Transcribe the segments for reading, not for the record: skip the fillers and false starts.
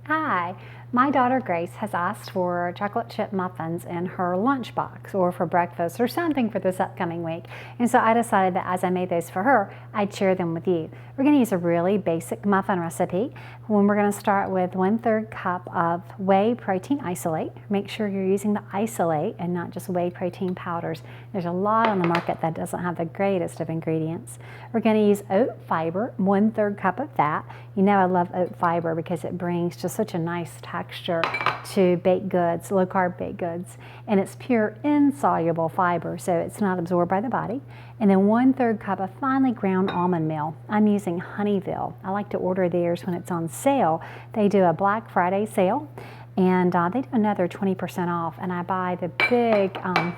Hi, my daughter Grace has asked for chocolate chip muffins in her lunchbox or for breakfast or something for this upcoming week. And so I decided that as I made those for her, I'd share them with you. We're going to use a really basic muffin recipe. When we're going to start with 1/3 cup of whey protein isolate. Make sure you're using the isolate and not just whey protein powders. There's a lot on the market that doesn't have the greatest of ingredients. We're going to use oat fiber, 1/3 cup of that. You know I love oat fiber because it brings just such a nice texture to baked goods, low carb baked goods. And it's pure insoluble fiber, so it's not absorbed by the body. And then 1/3 cup of finely ground almond meal. I'm using Honeyville. I like to order theirs when it's on sale. They do a Black Friday sale, and they do another 20% off. And I buy the big, I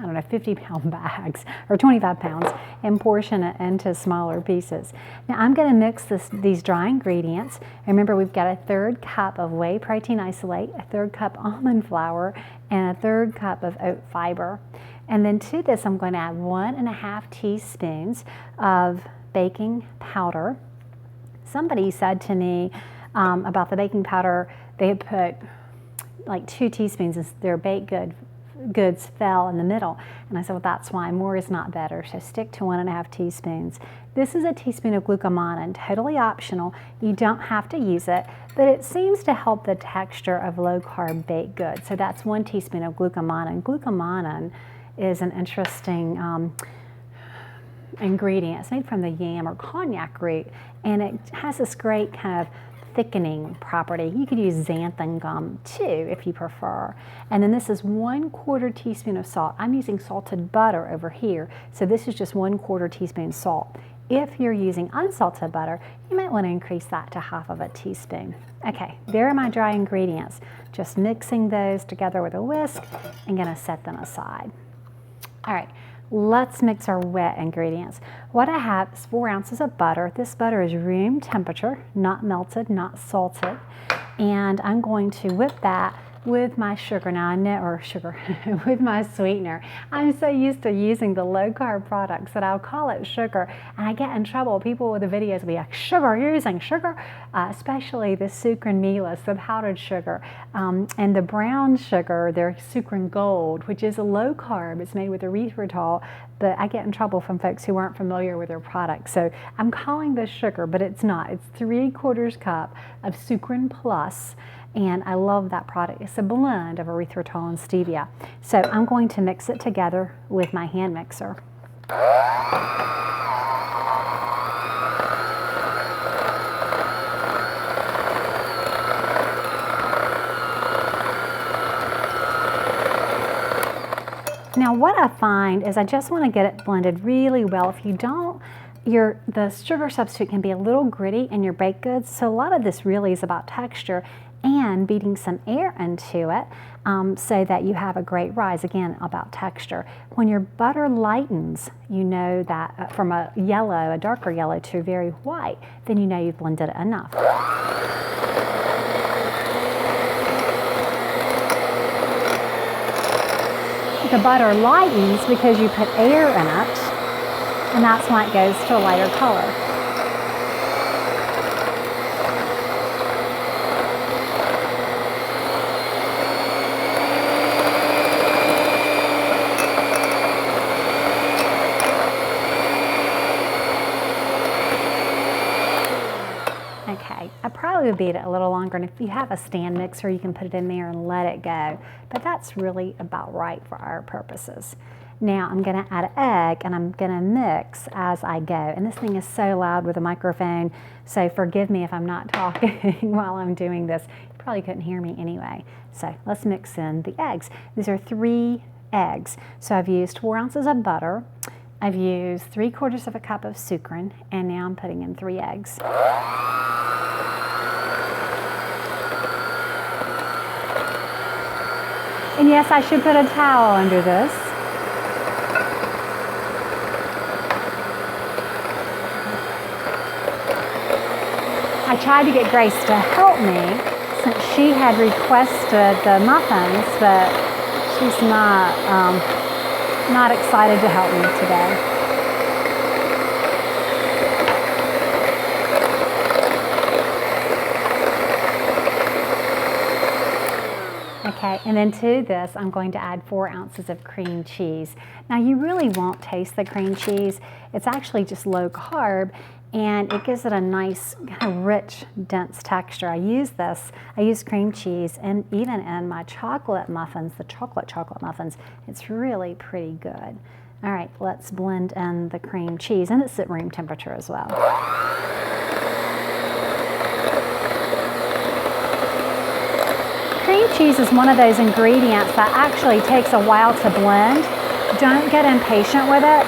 don't know, 50-pound bags or 25 pounds and portion it into smaller pieces. Now I'm going to mix these dry ingredients. Remember, we've got 1/3 cup of whey protein isolate, 1/3 cup almond flour, and 1/3 cup of oat fiber. And then to this, I'm going to add 1.5 teaspoons of baking powder. Somebody said to me about the baking powder, they had put like 2 teaspoons as their baked goods fell in the middle. And I said, well, that's why more is not better. So stick to 1.5 teaspoons. This is a teaspoon of glucomannan, totally optional. You don't have to use it, but it seems to help the texture of low carb baked goods. So that's 1 teaspoon of glucomannan. Glucomannan is an interesting ingredient. It's made from the yam or cognac root, and it has this great kind of thickening property. You could use xanthan gum too if you prefer. And then this is 1/4 teaspoon of salt. I'm using salted butter over here, so this is just 1/4 teaspoon salt. If you're using unsalted butter, you might want to increase that to 1/2 teaspoon. Okay, there are my dry ingredients. Just mixing those together with a whisk and gonna set them aside. All right, let's mix our wet ingredients. What I have is 4 ounces of butter. This butter is room temperature, not melted, not salted. And I'm going to whip that with my sugar. Now I know, or sugar, with my sweetener. I'm so used to using the low carb products that I'll call it sugar, and I get in trouble. People with the videos will be like, sugar, you're using sugar? Especially the sucrin mealis, the powdered sugar, and the brown sugar, they're sucrin gold, which is a low carb. It's made with erythritol, but I get in trouble from folks who aren't familiar with their product. So I'm calling this sugar, but it's not. It's 3/4 cup of sucrin plus. And I love that product. It's a blend of erythritol and stevia. So I'm going to mix it together with my hand mixer. Now what I find is I just want to get it blended really well. If you don't, the sugar substitute can be a little gritty in your baked goods. So a lot of this really is about texture and beating some air into it so that you have a great rise, again, about texture. When your butter lightens, you know that from a yellow, a darker yellow to a very white, then you know you've blended it enough. The butter lightens because you put air in it, and that's why it goes to a lighter color. Okay, I probably would beat it a little longer, and if you have a stand mixer, you can put it in there and let it go. But that's really about right for our purposes. Now I'm going to add an egg, and I'm going to mix as I go. And this thing is so loud with a microphone, so forgive me if I'm not talking while I'm doing this. You probably couldn't hear me anyway. So let's mix in the eggs. These are 3 eggs. So I've used 4 ounces of butter. I've used 3/4 cup of sucrin, and now I'm putting in 3 eggs. And yes, I should put a towel under this. I tried to get Grace to help me since she had requested the muffins, but she's not excited to help me today. Okay, and then to this, I'm going to add 4 ounces of cream cheese. Now, you really won't taste the cream cheese. It's actually just low carb, and it gives it a nice, kind of rich, dense texture. I use cream cheese, and even in my chocolate muffins, the chocolate muffins, it's really pretty good. All right, let's blend in the cream cheese, and it's at room temperature as well. Cream cheese is one of those ingredients that actually takes a while to blend. Don't get impatient with it,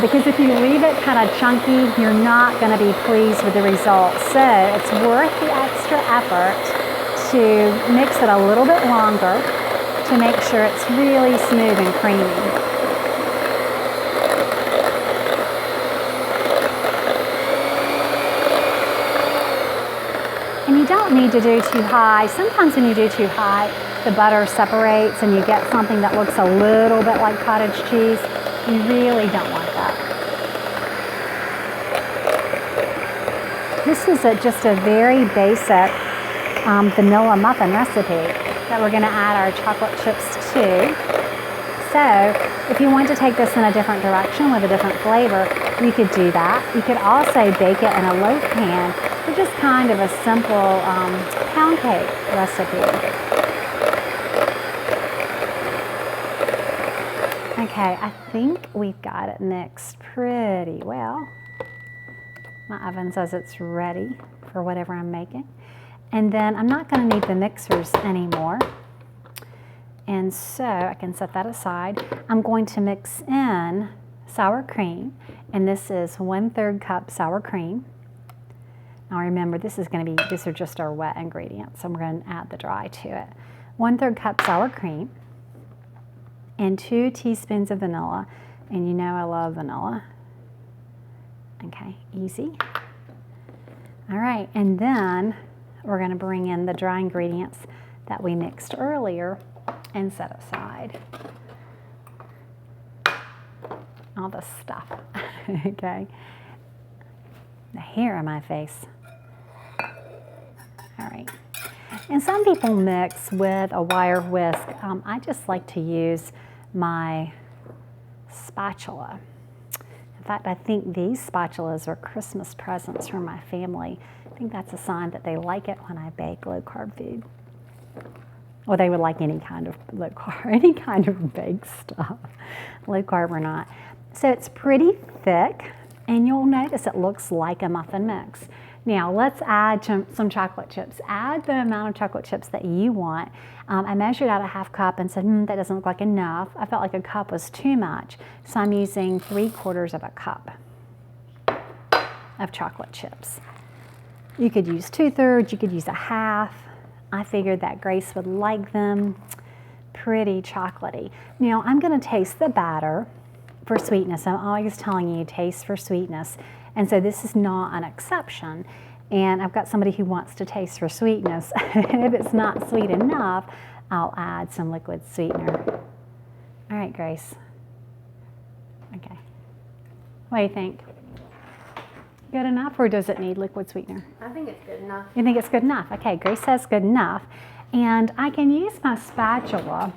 because if you leave it kind of chunky, you're not going to be pleased with the results. So it's worth the extra effort to mix it a little bit longer to make sure it's really smooth and creamy. And you don't need to do too high. Sometimes when you do too high, the butter separates and you get something that looks a little bit like cottage cheese. You really don't want that. This is just a very basic vanilla muffin recipe that we're going to add our chocolate chips to. So if you want to take this in a different direction with a different flavor, you could do that. You could also bake it in a loaf pan, which is kind of a simple pound cake recipe. Okay, I think we've got it mixed pretty well. My oven says it's ready for whatever I'm making. And then I'm not going to need the mixers anymore. And so I can set that aside. I'm going to mix in sour cream, and this is 1/3 cup sour cream. Now remember, these are just our wet ingredients, so we're going to add the dry to it. 1/3 cup sour cream and 2 teaspoons of vanilla. And you know I love vanilla. Okay, easy. All right, and then we're going to bring in the dry ingredients that we mixed earlier and set aside. All the stuff, okay? The hair on my face. All right. And some people mix with a wire whisk. I just like to use my spatula. In fact, I think these spatulas are Christmas presents from my family. I think that's a sign that they like it when I bake low carb food. Or they would like any kind of low carb, any kind of baked stuff, low carb or not. So it's pretty thick, and you'll notice it looks like a muffin mix. Now let's add some chocolate chips. Add the amount of chocolate chips that you want. I measured out a 1/2 cup and said, that doesn't look like enough. I felt like a cup was too much, so I'm using 3/4 of a cup of chocolate chips. You could use 2/3, you could use a 1/2. I figured that Grace would like them pretty chocolatey. Now I'm going to taste the batter for sweetness. I'm always telling you, taste for sweetness. And so this is not an exception. And I've got somebody who wants to taste for sweetness. And if it's not sweet enough, I'll add some liquid sweetener. All right, Grace. Okay. What do you think? Good enough, or does it need liquid sweetener? I think it's good enough. You think it's good enough? Okay, Grace says good enough. And I can use my spatula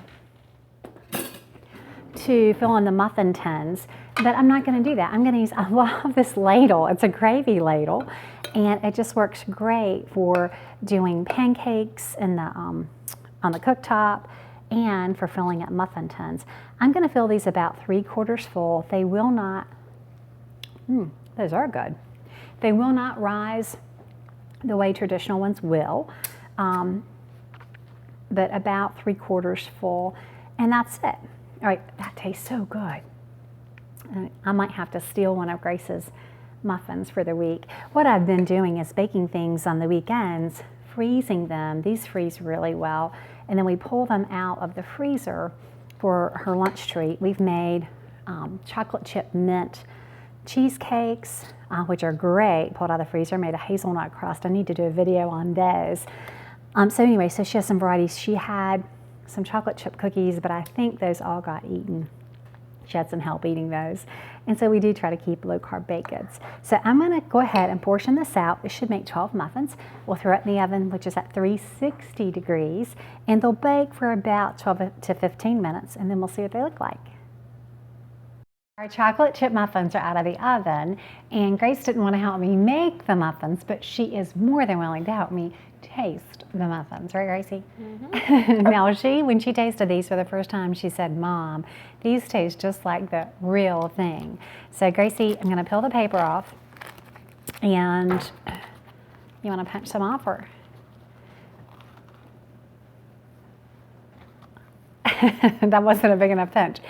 to fill in the muffin tins, but I'm not going to do that. I'm going to use, I love this ladle. It's a gravy ladle, and it just works great for doing pancakes in the, on the cooktop and for filling up muffin tins. I'm going to fill these about 3/4 full. They will not, those are good. They will not rise the way traditional ones will, but about 3/4 full, and that's it. All right, that tastes so good. I might have to steal one of Grace's muffins for the week. What I've been doing is baking things on the weekends, freezing them. These freeze really well, and then we pull them out of the freezer for her lunch treat. We've made chocolate chip mint cheesecakes, which are great, pulled out of the freezer, made a hazelnut crust. I need to do a video on those. So anyway, so she has some varieties. She had some chocolate chip cookies, but I think those all got eaten. She had some help eating those. And so we do try to keep low carb baked goods. So I'm gonna go ahead and portion this out. It should make 12 muffins. We'll throw it in the oven, which is at 360 degrees, and they'll bake for about 12 to 15 minutes, and then we'll see what they look like. Our chocolate chip muffins are out of the oven, and Grace didn't want to help me make the muffins, but she is more than willing to help me taste the muffins, right, Gracie? Mm-hmm. Now, when she tasted these for the first time, she said, Mom, these taste just like the real thing. So, Gracie, I'm going to peel the paper off, and you want to punch some off, or? That wasn't a big enough pinch.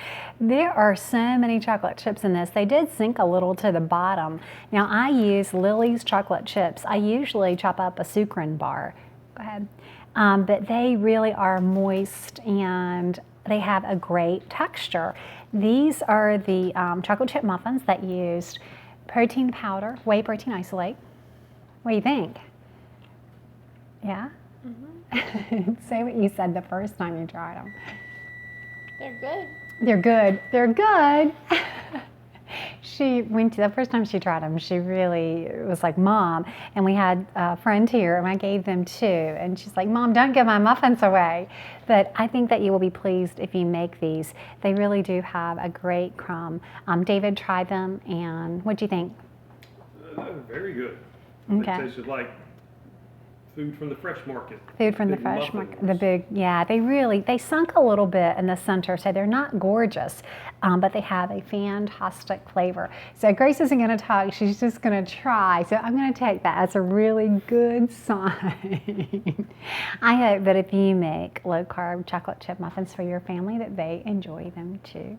There are so many chocolate chips in this. They did sink a little to the bottom. Now I use Lily's chocolate chips. I usually chop up a sucrin bar. Go ahead. But they really are moist and they have a great texture. These are the chocolate chip muffins that used protein powder, whey protein isolate. What do you think? Yeah? Mm-hmm. Say what you said the first time you tried them. They're good. They're good. They're good. The first time she tried them, she really was like, Mom, and we had a friend here, and I gave them too, and she's like, Mom, don't give my muffins away. But I think that you will be pleased if you make these. They really do have a great crumb. David tried them, and what'd you think? Very good. Okay. It tasted like food from the fresh market. Food from the fresh market. They sunk a little bit in the center, so they're not gorgeous, but they have a fantastic flavor. So Grace isn't going to talk, she's just going to try. So I'm going to take that as a really good sign. I hope that if you make low carb chocolate chip muffins for your family, that they enjoy them too.